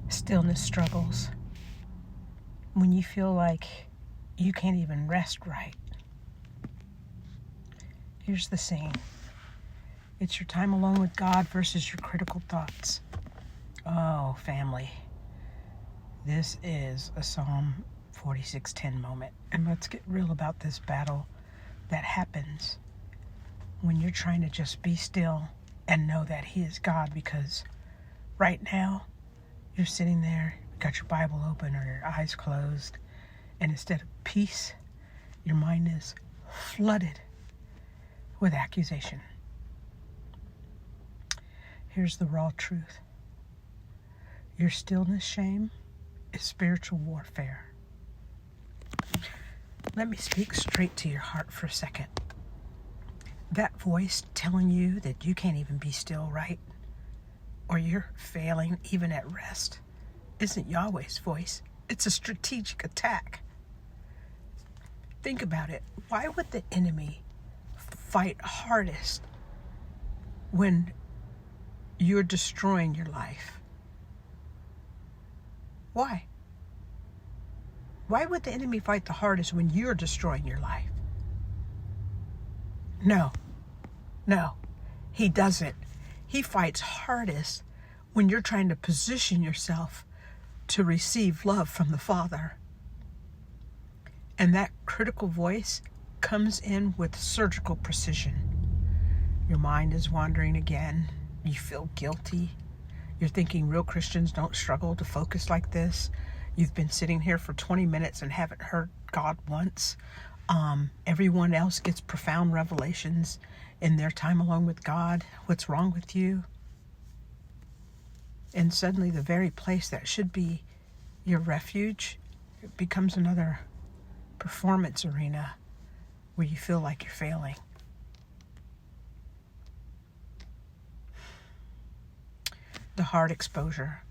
Stillness struggles. When you feel like you can't even rest right. Here's the saying. It's your time alone with God versus your critical thoughts. Oh, family. This is a Psalm 46:10 moment. And let's get real about this battle that happens when you're trying to just be still and know that He is God, because right now you're sitting there, got your Bible open or your eyes closed, and instead of peace, your mind is flooded with accusation. Here's the raw truth. Your stillness shame is spiritual warfare. Let me speak straight to your heart for a second. That voice telling you that you can't even be still right, or you're failing even at rest, isn't Yahweh's voice. It's a strategic attack. Think about it. Why would the enemy fight hardest when you're destroying your life? Why? Why would the enemy fight the hardest when you're destroying your life? No, he doesn't. He fights hardest when you're trying to position yourself to receive love from the Father. And that critical voice comes in with surgical precision. Your mind is wandering again. You feel guilty. You're thinking real Christians don't struggle to focus like this. You've been sitting here for 20 minutes and haven't heard God once. Everyone else gets profound revelations in their time alone with God. What's wrong with you? And suddenly the very place that should be your refuge becomes another performance arena where you feel like you're failing. The heart exposure.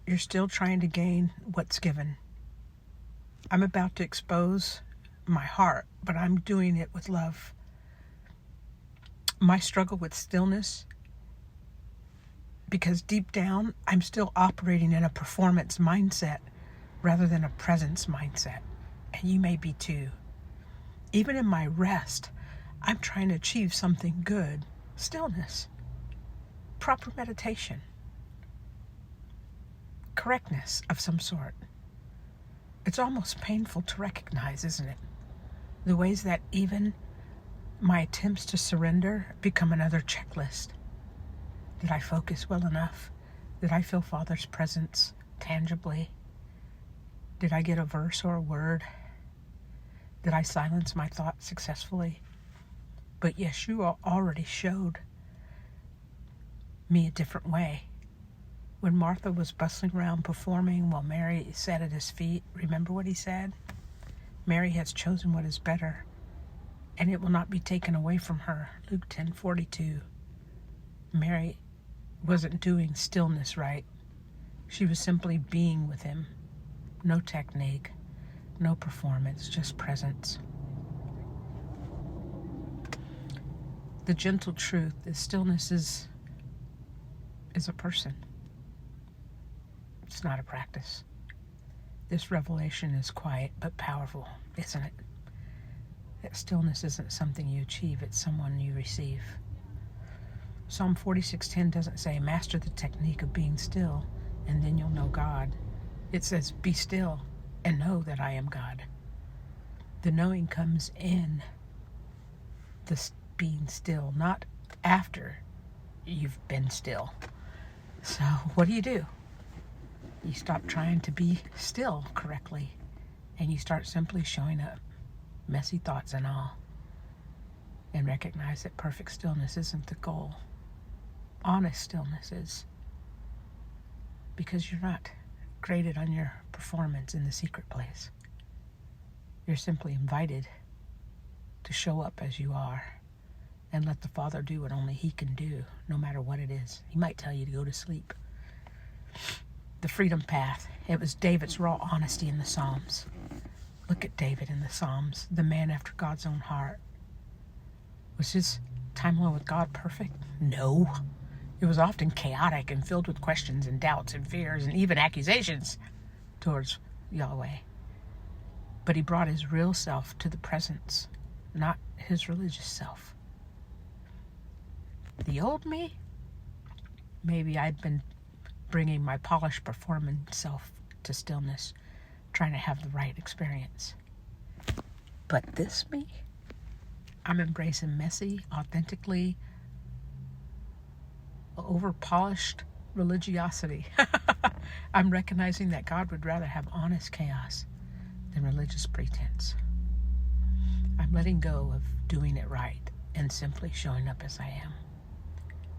You're still trying to gain what's given. I'm about to expose my heart, but I'm doing it with love. My struggle with stillness, because deep down, I'm still operating in a performance mindset rather than a presence mindset. And you may be too. Even in my rest, I'm trying to achieve something good. Stillness. Proper meditation. Correctness of some sort. It's almost painful to recognize, isn't it? The ways that even my attempts to surrender become another checklist. Did I focus well enough? Did I feel Father's presence tangibly? Did I get a verse or a word? Did I silence my thoughts successfully? But Yeshua already showed me a different way. When Martha was bustling around performing while Mary sat at his feet, remember what he said? Mary has chosen what is better, and it will not be taken away from her. Luke 10:42. Mary wasn't doing stillness right. She was simply being with him. No technique, no performance, just presence. The gentle truth is stillness is a person. It's not a practice. This revelation is quiet but powerful, isn't it? That stillness isn't something you achieve, it's someone you receive. Psalm 46:10 doesn't say, master the technique of being still, and then you'll know God. It says, be still and know that I am God. The knowing comes in the being still, not after you've been still. So what do? You stop trying to be still correctly, and you start simply showing up, messy thoughts and all, and recognize that perfect stillness isn't the goal. Honest stillness is, because you're not graded on your performance in the secret place. You're simply invited to show up as you are and let the Father do what only He can do, no matter what it is. He might tell you to go to sleep. The freedom path. It was David's raw honesty in the Psalms. Look at David in the Psalms, the man after God's own heart. Was his time alone with God perfect? No. It was often chaotic and filled with questions and doubts and fears and even accusations towards Yahweh. But he brought his real self to the presence, not his religious self. The old me? Maybe I'd been bringing my polished performing self to stillness, trying to have the right experience. But this me? I'm embracing messy, authentically over-polished religiosity. I'm recognizing that God would rather have honest chaos than religious pretense. I'm letting go of doing it right and simply showing up as I am.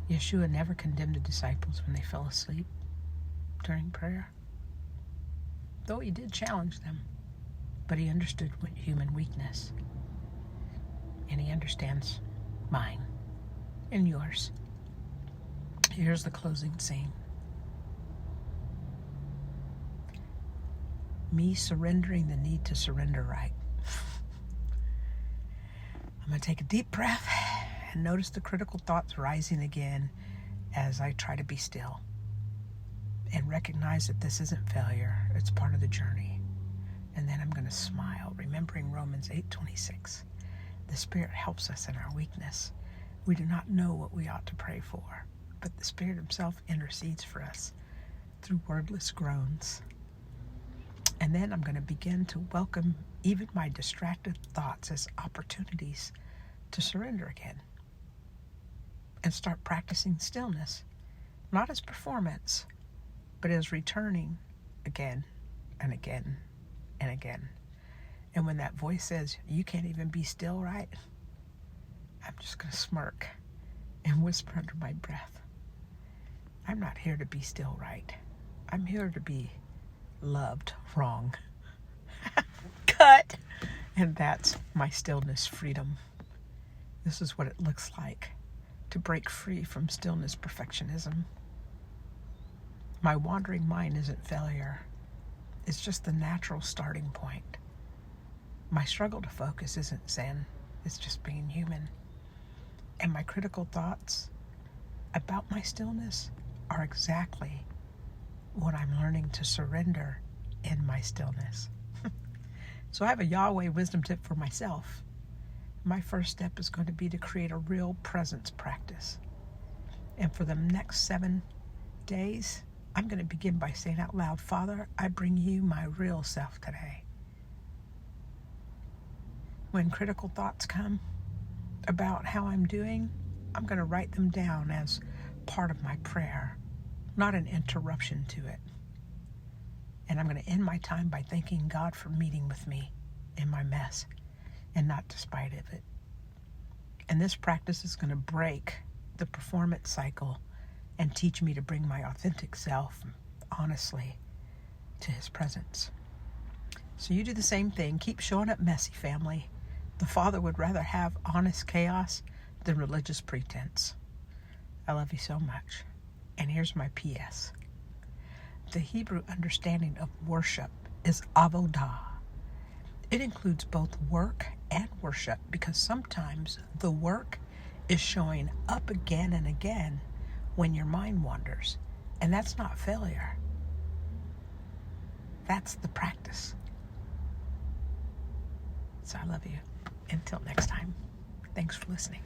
Yeshua never condemned the disciples when they fell asleep during prayer, though he did challenge them, but he understood human weakness, and he understands mine and yours. Here's the closing scene. Me surrendering the need to surrender right. I'm going to take a deep breath and notice the critical thoughts rising again as I try to be still and recognize that this isn't failure, it's part of the journey. And then I'm going to smile, remembering Romans 8:26. The Spirit helps us in our weakness. We do not know what we ought to pray for, but the Spirit himself intercedes for us through wordless groans. And then I'm going to begin to welcome even my distracted thoughts as opportunities to surrender again and start practicing stillness, not as performance, but as returning again and again and again. And when that voice says, you can't even be still, right? I'm just going to smirk and whisper under my breath, I'm not here to be still right. I'm here to be loved wrong. Cut! And that's my stillness freedom. This is what it looks like to break free from stillness perfectionism. My wandering mind isn't failure. It's just the natural starting point. My struggle to focus isn't sin. It's just being human. And my critical thoughts about my stillness are exactly what I'm learning to surrender in my stillness. So I have a Yahweh wisdom tip for myself. My first step is going to be to create a real presence practice. And for the next 7 days, I'm going to begin by saying out loud, Father, I bring you my real self today. When critical thoughts come about how I'm doing, I'm going to write them down as part of my prayer, not an interruption to it. And I'm going to end my time by thanking God for meeting with me in my mess and not despite of it. And this practice is going to break the performance cycle and teach me to bring my authentic self honestly to his presence. So you do the same thing. Keep showing up messy, family. The Father would rather have honest chaos than religious pretense. I love you so much. And here's my P.S. The Hebrew understanding of worship is avodah. It includes both work and worship because sometimes the work is showing up again and again when your mind wanders. And that's not failure. That's the practice. So I love you. Until next time, thanks for listening.